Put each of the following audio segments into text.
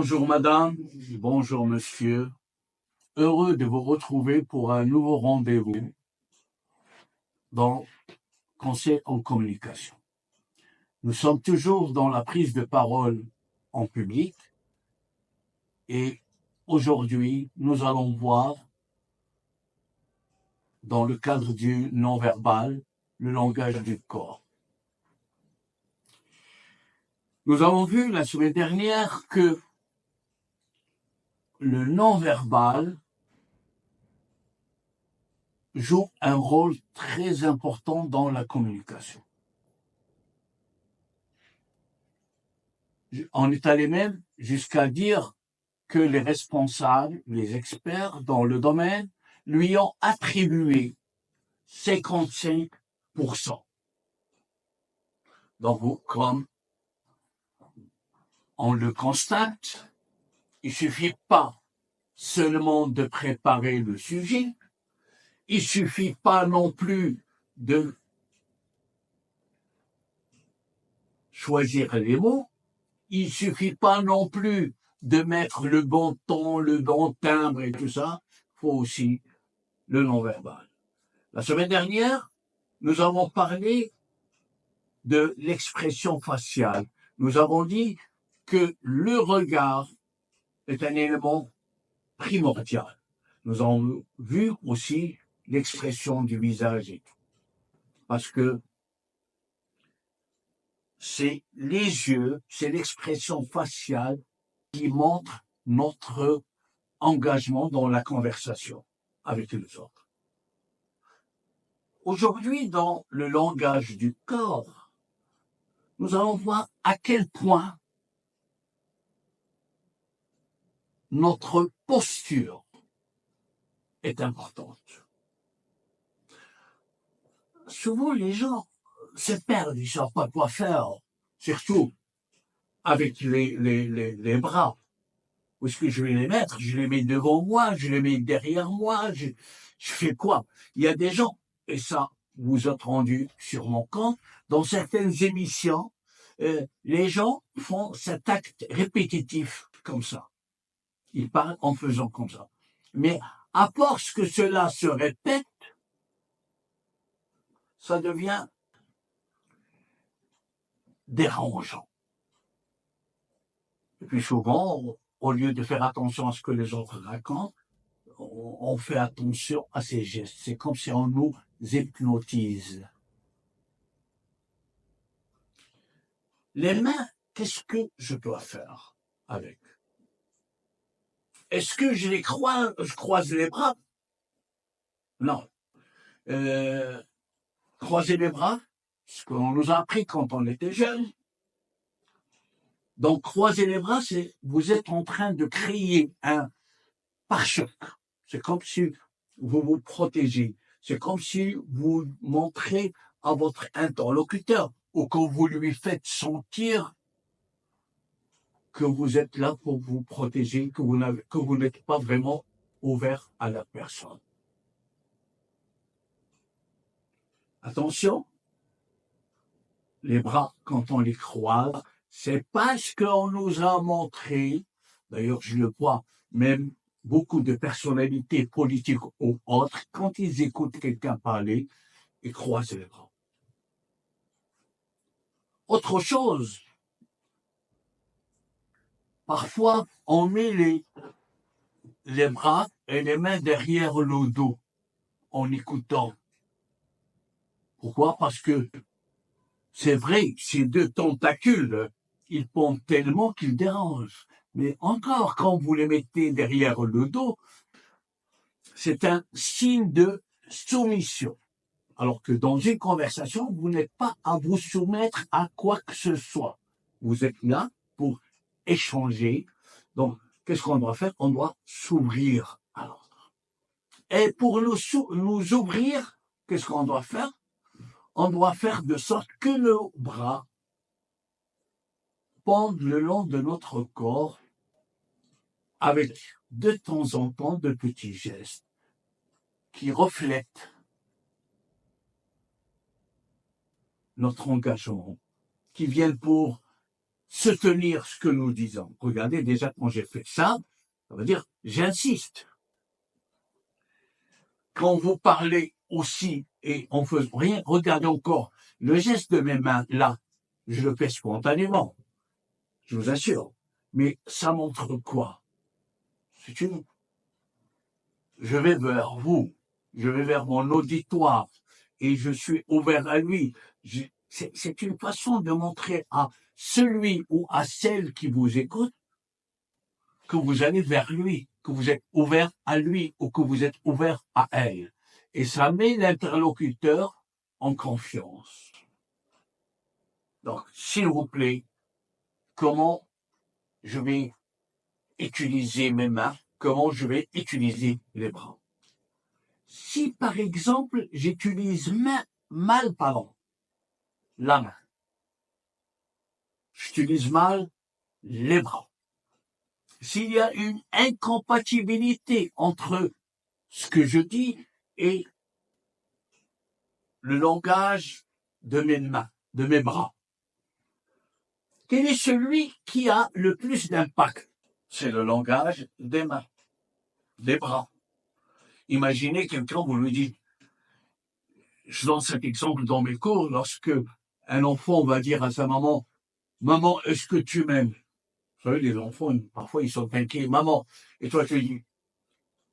Bonjour madame, bonjour monsieur. Heureux de vous retrouver pour un nouveau rendez-vous dans Conseil en communication. Nous sommes toujours dans la prise de parole en public et aujourd'hui, nous allons voir dans le cadre du non-verbal, le langage du corps. Nous avons vu la semaine dernière que le non-verbal joue un rôle très important dans la communication. On est allé même jusqu'à dire que les responsables, les experts dans le domaine, lui ont attribué 55%. Donc, comme on le constate, il suffit pas seulement de préparer le sujet, il suffit pas non plus de choisir les mots, il suffit pas non plus de mettre le bon ton, le bon timbre et tout ça, il faut aussi le non-verbal. La semaine dernière, nous avons parlé de l'expression faciale. Nous avons dit que le regard est un élément primordial. Nous avons vu aussi l'expression du visage et tout. Parce que c'est les yeux, c'est l'expression faciale qui montre notre engagement dans la conversation avec les autres. Aujourd'hui, dans le langage du corps, nous allons voir à quel point notre posture est importante. Souvent, les gens se perdent, ils ne savent pas quoi faire, surtout avec les bras. Où est-ce que je vais les mettre? Je les mets devant moi, je les mets derrière moi, je fais quoi? Il y a des gens, et ça, vous êtes rendu sur mon compte, dans certaines émissions, les gens font cet acte répétitif comme ça. Ils parlent en faisant comme ça. Mais à force que cela se répète, ça devient dérangeant. Et puis souvent, au lieu de faire attention à ce que les autres racontent, on fait attention à ces gestes. C'est comme si on nous hypnotise. Les mains, qu'est-ce que je dois faire avec? Est-ce que je croise les bras? Non. Croiser les bras, ce qu'on nous a appris quand on était jeune. Donc, croiser les bras, c'est vous êtes en train de créer un pare-choc. C'est comme si vous vous protégez. C'est comme si vous montrez à votre interlocuteur ou que vous lui faites sentir que vous êtes là pour vous protéger, que vous n'êtes pas vraiment ouvert à la personne. Attention, les bras, quand on les croise, c'est parce qu'on nous a montré, d'ailleurs je le vois, même beaucoup de personnalités politiques ou autres, quand ils écoutent quelqu'un parler, ils croisent les bras. Autre chose, parfois on met les bras et les mains derrière le dos en écoutant. Pourquoi? Parce que c'est vrai, ces deux tentacules, ils pendent tellement qu'ils dérangent. Mais encore, quand vous les mettez derrière le dos, c'est un signe de soumission. Alors que dans une conversation, vous n'êtes pas à vous soumettre à quoi que ce soit. Vous êtes là pour échanger. Donc, qu'est-ce qu'on doit faire? On doit s'ouvrir à l'autre. Et pour nous ouvrir, qu'est-ce qu'on doit faire? On doit faire de sorte que nos bras pendent le long de notre corps avec de temps en temps de petits gestes qui reflètent notre engagement, qui viennent pour se tenir ce que nous disons. Regardez, déjà, quand j'ai fait ça, ça veut dire, j'insiste. Quand vous parlez aussi, et on fait rien, regardez encore, le geste de mes mains, là, je le fais spontanément, je vous assure. Mais ça montre quoi? C'est une... Je vais vers vous, je vais vers mon auditoire, et je suis ouvert à lui. C'est une façon de montrer à celui ou à celle qui vous écoute que vous allez vers lui, que vous êtes ouvert à lui ou que vous êtes ouvert à elle. Et ça met l'interlocuteur en confiance. Donc, s'il vous plaît, comment je vais utiliser mes mains, comment je vais utiliser les bras. Si, par exemple, j'utilise mal, la main, j'utilise mal les bras. S'il y a une incompatibilité entre ce que je dis et le langage de mes mains, de mes bras, quel est celui qui a le plus d'impact? C'est le langage des mains, des bras. Imaginez quelqu'un, vous lui dites, je donne cet exemple dans mes cours, lorsque un enfant va dire à sa maman, maman, est-ce que tu m'aimes? Vous savez, les enfants, parfois, ils sont inquiets. Maman. Et toi, tu dis,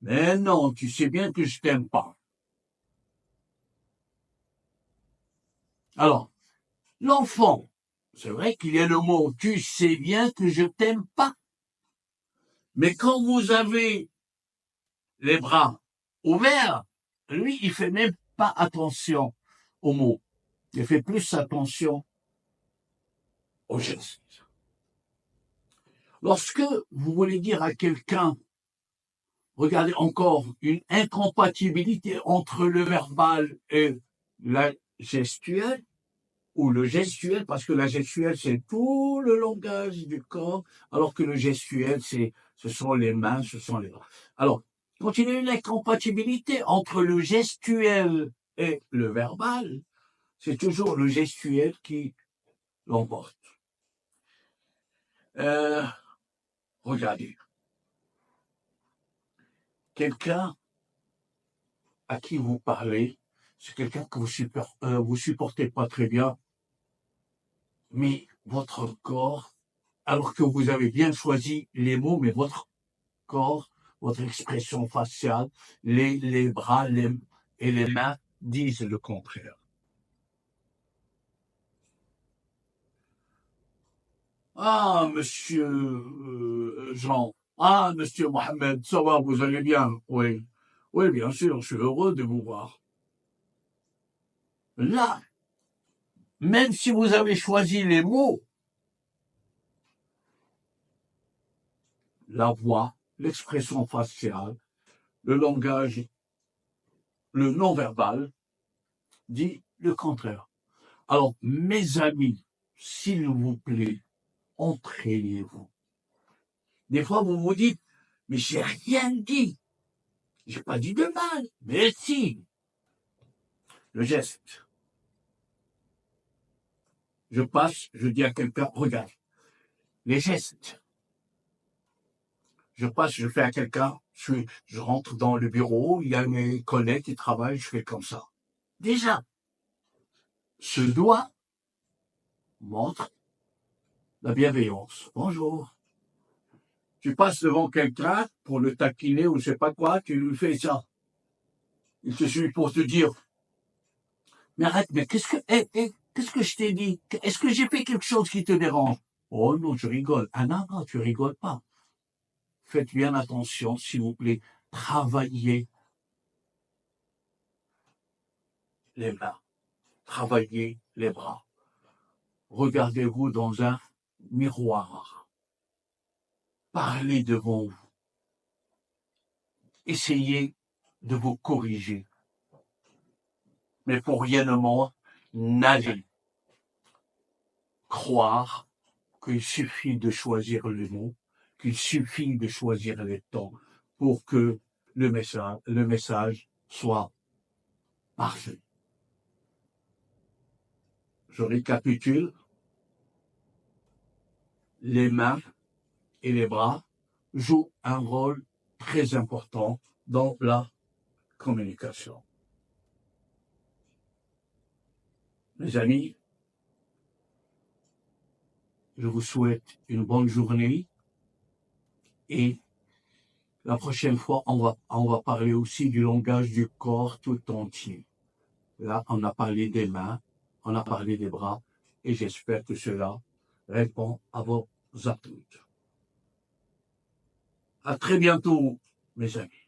mais non, tu sais bien que je t'aime pas. Alors, l'enfant, c'est vrai qu'il y a le mot, tu sais bien que je t'aime pas. Mais quand vous avez les bras ouverts, lui, il fait même pas attention aux mots. Il fait plus attention aux gestes. Lorsque vous voulez dire à quelqu'un, regardez encore, une incompatibilité entre le verbal et la gestuelle, ou le gestuel, parce que la gestuelle, c'est tout le langage du corps, alors que le gestuel, ce sont les mains, ce sont les bras. Alors, quand il y a une incompatibilité entre le gestuel et le verbal, c'est toujours le gestuel qui l'emporte. Regardez. Quelqu'un à qui vous parlez, c'est quelqu'un que vous supportez pas très bien, mais votre corps, alors que vous avez bien choisi les mots, mais votre corps, votre expression faciale, les bras et les mains disent le contraire. Ah, monsieur Jean, ah, monsieur Mohamed, ça va, vous allez bien? Oui, oui, bien sûr, je suis heureux de vous voir. Là, même si vous avez choisi les mots, la voix, l'expression faciale, le langage, le non-verbal, dit le contraire. Alors, mes amis, s'il vous plaît, entraînez-vous. Des fois, vous vous dites, mais j'ai rien dit. J'ai pas dit de mal. Mais si. Le geste. Je passe, je dis à quelqu'un, regarde. Les gestes. Je passe, je fais à quelqu'un, je rentre dans le bureau, il y a mes collègues qui travaillent, je fais comme ça. Déjà, ce doigt montre la bienveillance. Bonjour. Tu passes devant quelqu'un pour le taquiner ou je sais pas quoi, tu lui fais ça. Il te suit pour te dire, mais arrête, mais qu'est-ce que je t'ai dit? Est-ce que j'ai fait quelque chose qui te dérange? Oh non, je rigole. Ah non, non, tu rigoles pas. Faites bien attention, s'il vous plaît. Travaillez les mains. Travaillez les bras. Regardez-vous dans un miroir. Parlez devant vous. Essayez de vous corriger. Mais pour rien au monde, n'allez croire qu'il suffit de choisir le mot, qu'il suffit de choisir les temps pour que le message soit parfait. Je récapitule. les mains et les bras jouent un rôle très important dans la communication. Mes amis, je vous souhaite une bonne journée et la prochaine fois, on va parler aussi du langage du corps tout entier. Là, on a parlé des mains, on a parlé des bras, et j'espère que cela répond à vos attentes. À très bientôt, mes amis.